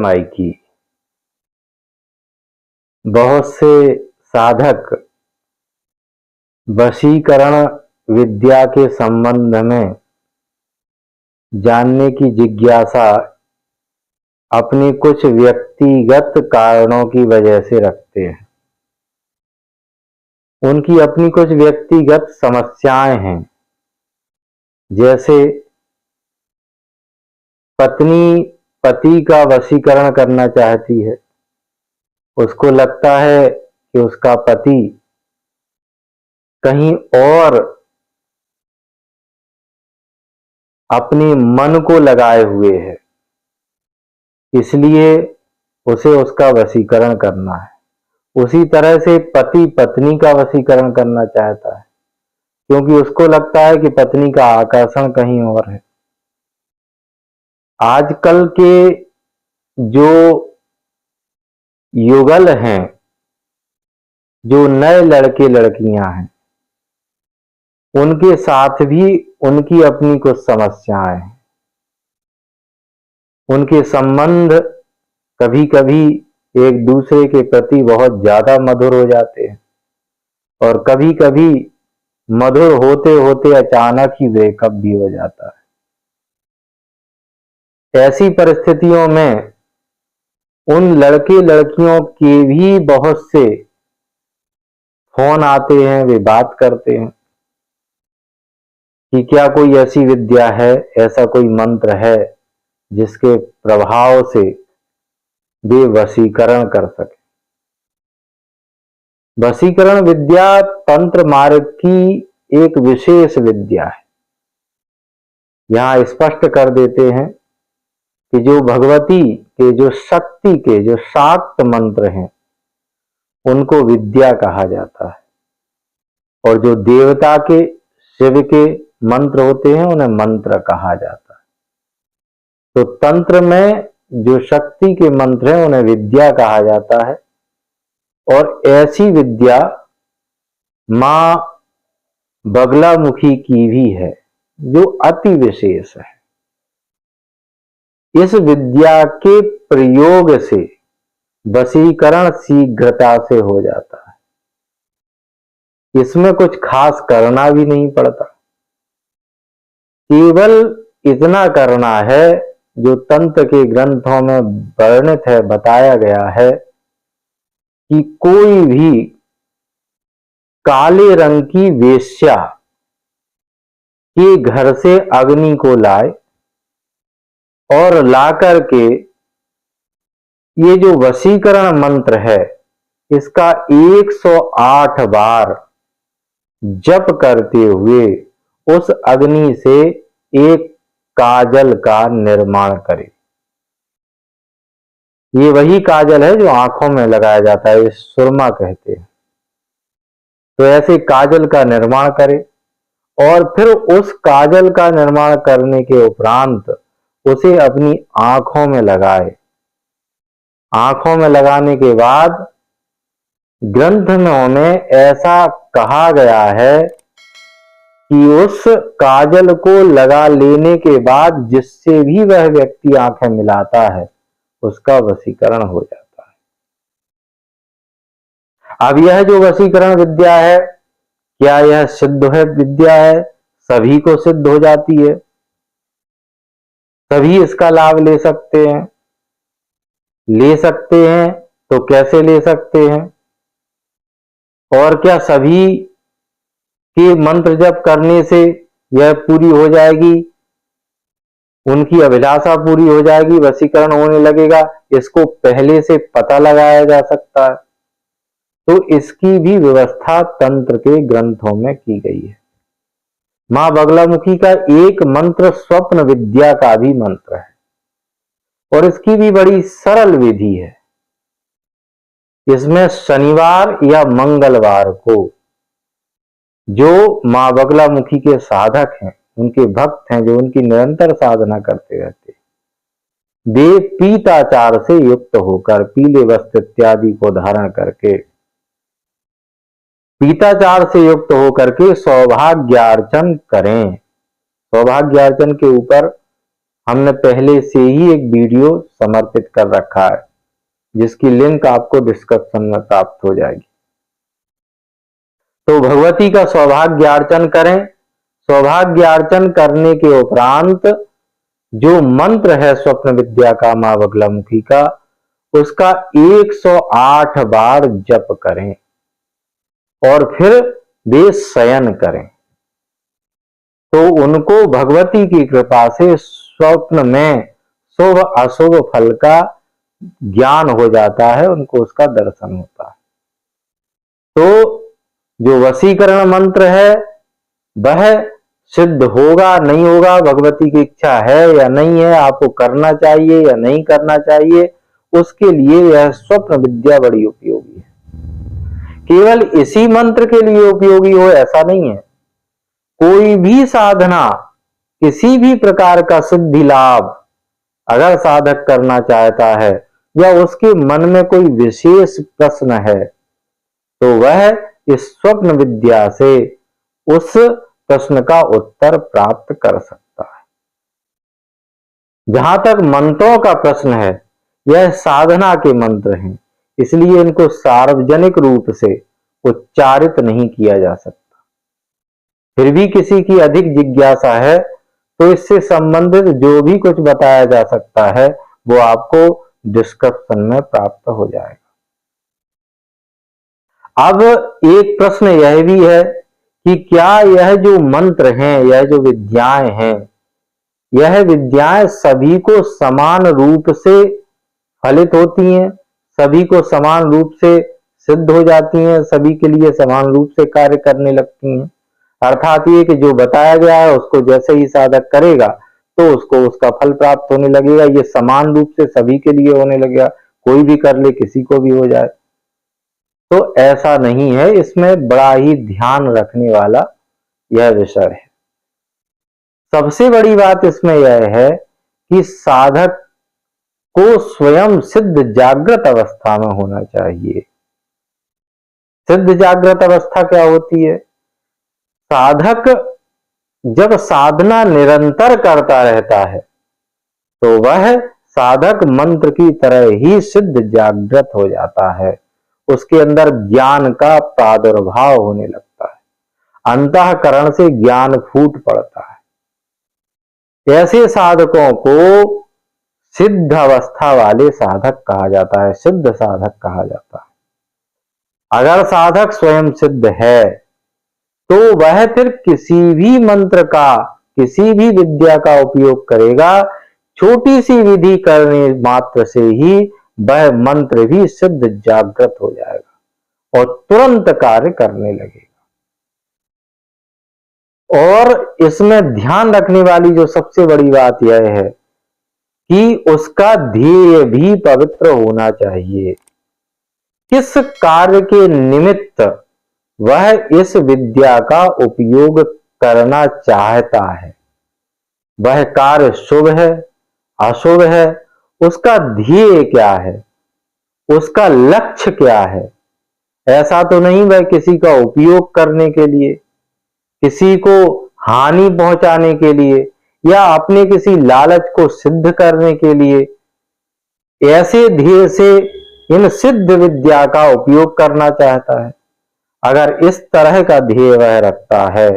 माई की। बहुत से साधक वशीकरण विद्या के संबंध में जानने की जिज्ञासा अपने कुछ व्यक्तिगत कारणों की वजह से रखते हैं। उनकी अपनी कुछ व्यक्तिगत समस्याएं हैं। जैसे पत्नी पति का वशीकरण करना चाहती है, उसको लगता है कि उसका पति कहीं और अपने मन को लगाए हुए है, इसलिए उसे उसका वशीकरण करना है। उसी तरह से पति पत्नी का वशीकरण करना चाहता है, क्योंकि उसको लगता है कि पत्नी का आकर्षण कहीं और है। आजकल के जो युगल हैं, जो नए लड़के लड़कियां हैं, उनके साथ भी उनकी अपनी कुछ समस्याएं हैं। उनके संबंध कभी कभी एक दूसरे के प्रति बहुत ज्यादा मधुर हो जाते हैं और कभी कभी मधुर होते होते अचानक ही ब्रेकअप भी हो जाता है। ऐसी परिस्थितियों में उन लड़के लड़कियों के भी बहुत से फोन आते हैं, वे बात करते हैं कि क्या कोई ऐसी विद्या है, ऐसा कोई मंत्र है जिसके प्रभाव से वे वशीकरण कर सके। वशीकरण विद्या तंत्र मार्ग की एक विशेष विद्या है। यहां स्पष्ट कर देते हैं कि जो भगवती के, जो शक्ति के, जो शाक्त मंत्र हैं, उनको विद्या कहा जाता है, और जो देवता के, शिव के मंत्र होते हैं, उन्हें मंत्र कहा जाता है। तो तंत्र में जो शक्ति के मंत्र हैं, उन्हें विद्या कहा जाता है। और ऐसी विद्या मां बगलामुखी की भी है, जो अति विशेष है। इस विद्या के प्रयोग से वशीकरण शीघ्रता से हो जाता है। इसमें कुछ खास करना भी नहीं पड़ता, केवल इतना करना है जो तंत्र के ग्रंथों में वर्णित है, बताया गया है कि कोई भी काले रंग की वेश्या के घर से अग्नि को लाए और लाकर के ये जो वशीकरण मंत्र है, इसका 108 बार जप करते हुए उस अग्नि से एक काजल का निर्माण करे। ये वही काजल है जो आंखों में लगाया जाता है, इस सुरमा कहते हैं। तो ऐसे काजल का निर्माण करे और फिर उस काजल का निर्माण करने के उपरांत उसे अपनी आंखों में लगाए। आंखों में लगाने के बाद ग्रंथों में ऐसा कहा गया है कि उस काजल को लगा लेने के बाद जिससे भी वह व्यक्ति आंखें मिलाता है, उसका वशीकरण हो जाता है। अब यह जो वशीकरण विद्या है, क्या यह सिद्ध है विद्या है? सभी को सिद्ध हो जाती है? सभी इसका लाभ ले सकते हैं? ले सकते हैं तो कैसे ले सकते हैं? और क्या सभी के मंत्र जप करने से यह पूरी हो जाएगी, उनकी अभिलाषा पूरी हो जाएगी, वशीकरण होने लगेगा? इसको पहले से पता लगाया जा सकता है? तो इसकी भी व्यवस्था तंत्र के ग्रंथों में की गई है। मां बगलामुखी का एक मंत्र स्वप्न विद्या का भी मंत्र है और इसकी भी बड़ी सरल विधि है। इसमें शनिवार या मंगलवार को जो मां बगलामुखी के साधक हैं, उनके भक्त हैं, जो उनकी निरंतर साधना करते रहते, वे पीताचार से युक्त होकर, पीले वस्त्र इत्यादि को धारण करके, पीताचार से युक्त होकर के सौभाग्यार्चन करें। सौभाग्यार्चन के ऊपर हमने पहले से ही एक वीडियो समर्पित कर रखा है, जिसकी लिंक आपको डिस्क्रिप्शन में प्राप्त हो जाएगी। तो भगवती का सौभाग्यार्चन करें। सौभाग्यार्चन करने के उपरांत जो मंत्र है स्वप्न विद्या का मां बगलामुखी का, उसका 108 बार जप करें और फिर वे शयन करें, तो उनको भगवती की कृपा से स्वप्न में शुभ अशुभ फल का ज्ञान हो जाता है, उनको उसका दर्शन होता है। तो जो वशीकरण मंत्र है वह सिद्ध होगा नहीं होगा, भगवती की इच्छा है या नहीं है, आपको करना चाहिए या नहीं करना चाहिए, उसके लिए यह स्वप्न विद्या बड़ी उपयोगी है। केवल इसी मंत्र के लिए उपयोगी हो ऐसा नहीं है। कोई भी साधना, किसी भी प्रकार का सिद्धि लाभ अगर साधक करना चाहता है या उसके मन में कोई विशेष प्रश्न है, तो वह इस स्वप्न विद्या से उस प्रश्न का उत्तर प्राप्त कर सकता है। जहां तक मंत्रों का प्रश्न है, यह साधना के मंत्र हैं, इसलिए इनको सार्वजनिक रूप से उच्चारित नहीं किया जा सकता। फिर भी किसी की अधिक जिज्ञासा है तो इससे संबंधित जो भी कुछ बताया जा सकता है वो आपको डिस्क्रिप्शन में प्राप्त हो जाएगा। अब एक प्रश्न यह भी है कि क्या यह जो मंत्र हैं, यह जो विद्याएं हैं, यह विद्याएं सभी को समान रूप से फलित होती हैं, सभी को समान रूप से सिद्ध हो जाती हैं, सभी के लिए समान रूप से कार्य करने लगती हैं? अर्थात ये कि जो बताया गया है उसको जैसे ही साधक करेगा तो उसको उसका फल प्राप्त होने लगेगा, ये समान रूप से सभी के लिए होने लगेगा, कोई भी कर ले किसी को भी हो जाए। तो ऐसा नहीं है, इसमें बड़ा ही ध्यान रखने वाला यह विषय है। सबसे बड़ी बात इसमें यह है कि साधक को स्वयं सिद्ध जागृत अवस्था में होना चाहिए। सिद्ध जागृत अवस्था क्या होती है? साधक जब साधना निरंतर करता रहता है तो वह साधक मंत्र की तरह ही सिद्ध जागृत हो जाता है, उसके अंदर ज्ञान का प्रादुर्भाव होने लगता है, अंतःकरण से ज्ञान फूट पड़ता है। ऐसे साधकों को सिद्ध अवस्था वाले साधक कहा जाता है, सिद्ध साधक कहा जाता है। अगर साधक स्वयं सिद्ध है तो वह फिर किसी भी मंत्र का, किसी भी विद्या का उपयोग करेगा, छोटी सी विधि करने मात्र से ही वह मंत्र भी सिद्ध जागृत हो जाएगा और तुरंत कार्य करने लगेगा। और इसमें ध्यान रखने वाली जो सबसे बड़ी बात यह है कि उसका ध्येय भी पवित्र होना चाहिए। किस कार्य के निमित्त वह इस विद्या का उपयोग करना चाहता है, वह कार्य शुभ है अशुभ है, उसका ध्येय क्या है, उसका लक्ष्य क्या है। ऐसा तो नहीं वह किसी का उपयोग करने के लिए, किसी को हानि पहुंचाने के लिए या अपने किसी लालच को सिद्ध करने के लिए ऐसे ध्येय से इन सिद्ध विद्या का उपयोग करना चाहता है। अगर इस तरह का ध्येय वह रखता है,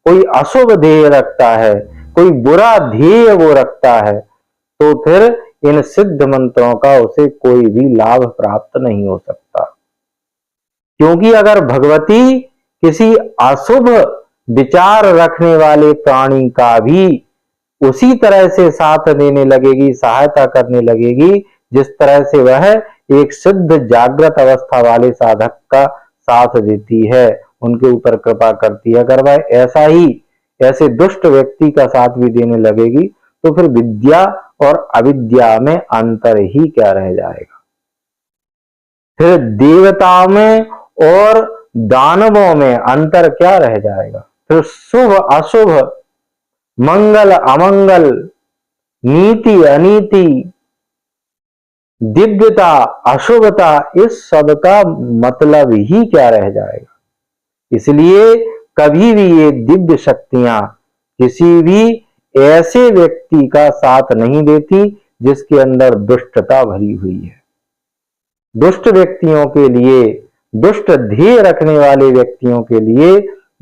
कोई अशुभ ध्येय रखता है, कोई बुरा ध्येय वो रखता है, तो फिर इन सिद्ध मंत्रों का उसे कोई भी लाभ प्राप्त नहीं हो सकता। क्योंकि अगर भगवती किसी अशुभ विचार रखने वाले प्राणी का भी उसी तरह से साथ देने लगेगी, सहायता करने लगेगी, जिस तरह से वह एक सिद्ध जागृत अवस्था वाले साधक का साथ देती है, उनके ऊपर कृपा करती है, अगर वह ऐसा ही ऐसे दुष्ट व्यक्ति का साथ भी देने लगेगी तो फिर विद्या और अविद्या में अंतर ही क्या रह जाएगा। फिर देवताओं में और दानवों में अंतर क्या रह जाएगा। फिर शुभ अशुभ, मंगल अमंगल, नीति अनीति, दिव्यता अशुभता, इस सब का मतलब ही क्या रह जाएगा। इसलिए कभी भी ये दिव्य शक्तियां किसी भी ऐसे व्यक्ति का साथ नहीं देती जिसके अंदर दुष्टता भरी हुई है। दुष्ट व्यक्तियों के लिए, दुष्ट ध्येय रखने वाले व्यक्तियों के लिए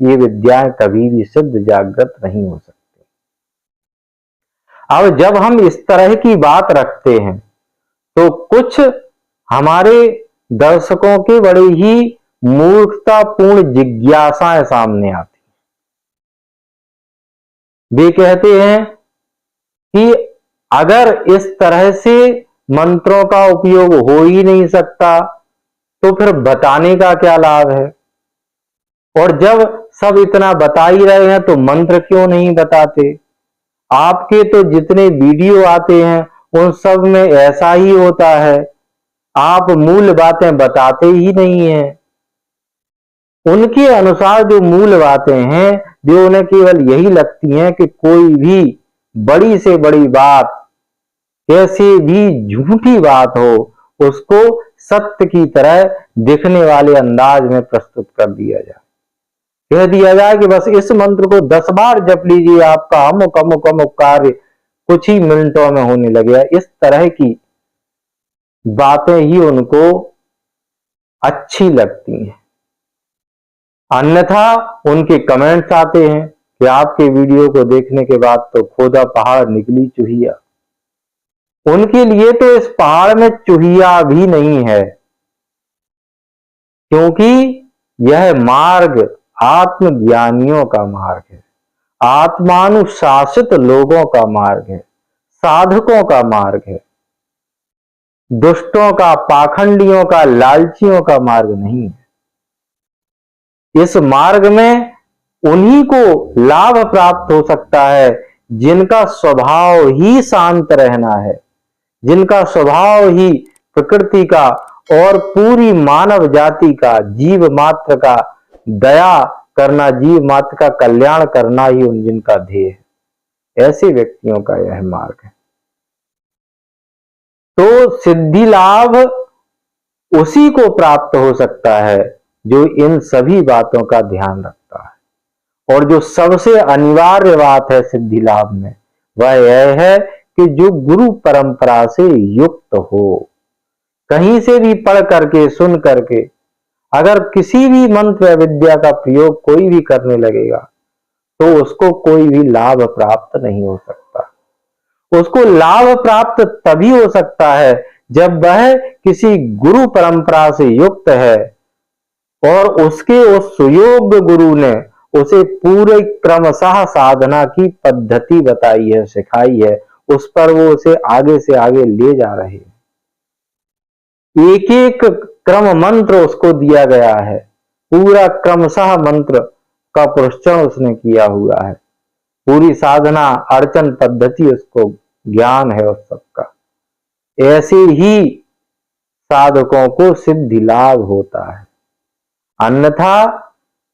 ये विद्याएं कभी भी सिद्ध जागृत नहीं हो सकती। अब जब हम इस तरह की बात रखते हैं तो कुछ हमारे दर्शकों के बड़े ही मूर्खतापूर्ण जिज्ञासाएं सामने आती। वे कहते हैं कि अगर इस तरह से मंत्रों का उपयोग हो ही नहीं सकता तो फिर बताने का क्या लाभ है, और जब सब इतना बता ही रहे हैं तो मंत्र क्यों नहीं बताते। आपके तो जितने वीडियो आते हैं उन सब में ऐसा ही होता है, आप मूल बातें बताते ही नहीं हैं। उनके अनुसार जो मूल बातें हैं जो उन्हें केवल यही लगती हैं कि कोई भी बड़ी से बड़ी बात, कैसी भी झूठी बात हो, उसको सत्य की तरह दिखने वाले अंदाज में प्रस्तुत कर दिया जाए, कह दिया जाए कि बस इस मंत्र को 10 बार जप लीजिए, आपका अमुक अमुक अमुक कार्य कुछ ही मिनटों में होने लगेगा। इस तरह की बातें ही उनको अच्छी लगती हैं। अन्यथा उनके कमेंट्स आते हैं कि आपके वीडियो को देखने के बाद तो खोदा पहाड़ निकली चूहिया। उनके लिए तो इस पहाड़ में चूहिया भी नहीं है, क्योंकि यह मार्ग आत्मज्ञानियों का मार्ग है, आत्मानुशासित लोगों का मार्ग है, साधकों का मार्ग है। दुष्टों का, पाखंडियों का, लालचियों का मार्ग नहीं है। इस मार्ग में उन्हीं को लाभ प्राप्त हो सकता है जिनका स्वभाव ही शांत रहना है, जिनका स्वभाव ही प्रकृति का और पूरी मानव जाति का, जीव मात्र का दया करना, जीव मात्र का कल्याण करना ही उन जिनका ध्येय है। ऐसे व्यक्तियों का यह मार्ग है। तो सिद्धि लाभ उसी को प्राप्त हो सकता है जो इन सभी बातों का ध्यान रखता है। और जो सबसे अनिवार्य बात है सिद्धि लाभ में, वह यह है कि जो गुरु परंपरा से युक्त हो। कहीं से भी पढ़ करके, सुन करके अगर किसी भी मंत्र या विद्या का प्रयोग कोई भी करने लगेगा तो उसको कोई भी लाभ प्राप्त नहीं हो सकता। उसको लाभ प्राप्त तभी हो सकता है जब वह किसी गुरु परंपरा से युक्त है और उसके उस सुयोग्य गुरु ने उसे पूरे क्रमशः साधना की पद्धति बताई है, सिखाई है, उस पर वो उसे आगे से आगे ले जा रहे हैं। एक एक क्रम मंत्र उसको दिया गया है, पूरा क्रमशः मंत्र का पुरस्चरण उसने किया हुआ है, पूरी साधना अर्चन पद्धति उसको ज्ञान है उस सबका। ऐसे ही साधकों को सिद्धि लाभ होता है, अन्यथा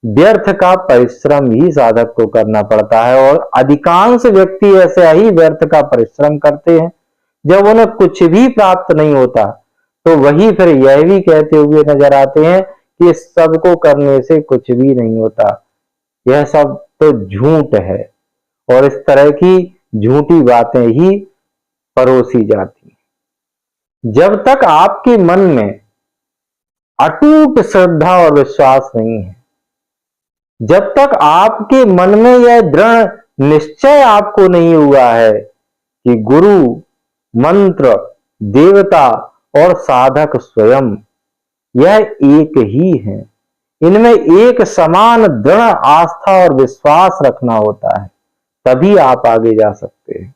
व्यर्थ का परिश्रम ही साधक को करना पड़ता है। और अधिकांश व्यक्ति ऐसे ही व्यर्थ का परिश्रम करते हैं। जब उन्हें कुछ भी प्राप्त नहीं होता तो वही फिर यह भी कहते हुए नजर आते हैं कि सबको करने से कुछ भी नहीं होता, यह सब तो झूठ है। और इस तरह की झूठी बातें ही परोसी जाती हैं। जब तक आपके मन में अटूट श्रद्धा और विश्वास नहीं है, जब तक आपके मन में यह दृढ़ निश्चय आपको नहीं हुआ है कि गुरु, मंत्र, देवता और साधक स्वयं यह एक ही है, इनमें एक समान दृढ़ आस्था और विश्वास रखना होता है, तभी आप आगे जा सकते हैं।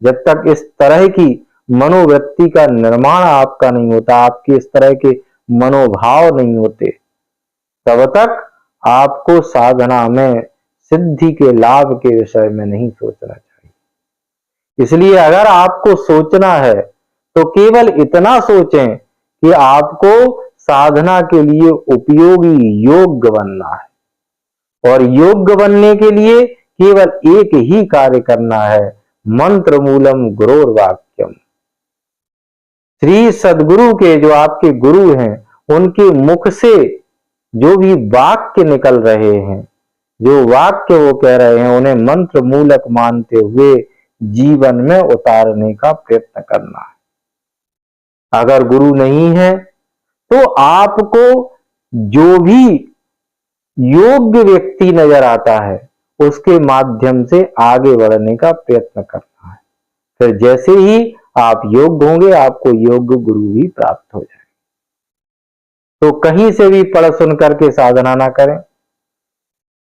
जब तक इस तरह की मनोवृत्ति का निर्माण आपका नहीं होता, आपके इस तरह के मनोभाव नहीं होते, तब तक आपको साधना में सिद्धि के लाभ के विषय में नहीं सोचना चाहिए। इसलिए अगर आपको सोचना है तो केवल इतना सोचें कि आपको साधना के लिए उपयोगी योग्य बनना है, और योग्य बनने के लिए केवल एक ही कार्य करना है, मंत्र मूलम गुरोर्वाक्यम। श्री सद्गुरु के जो आपके गुरु हैं उनके मुख से जो भी वाक्य निकल रहे हैं, जो वाक्य वो कह रहे हैं उन्हें मंत्र मूलक मानते हुए जीवन में उतारने का प्रयत्न करना है। अगर गुरु नहीं है तो आपको जो भी योग्य व्यक्ति नजर आता है उसके माध्यम से आगे बढ़ने का प्रयत्न करना है। फिर जैसे ही आप योग्य होंगे आपको योग्य गुरु भी प्राप्त हो जाए। तो कहीं से भी पढ़ सुन करके साधना ना करें।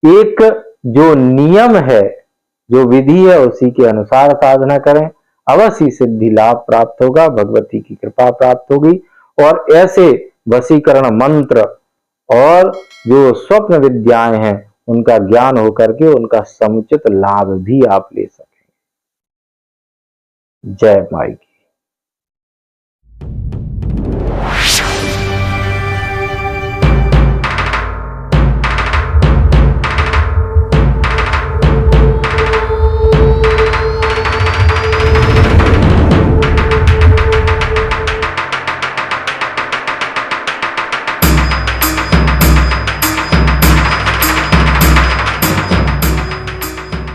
एक जो नियम है, जो विधि है, उसी के अनुसार साधना करें। अवश्य सिद्धि लाभ प्राप्त होगा, भगवती की कृपा प्राप्त होगी और ऐसे वशीकरण मंत्र और जो स्वप्न विद्याएं हैं उनका ज्ञान होकर के उनका समुचित लाभ भी आप ले सकें। जय माई की।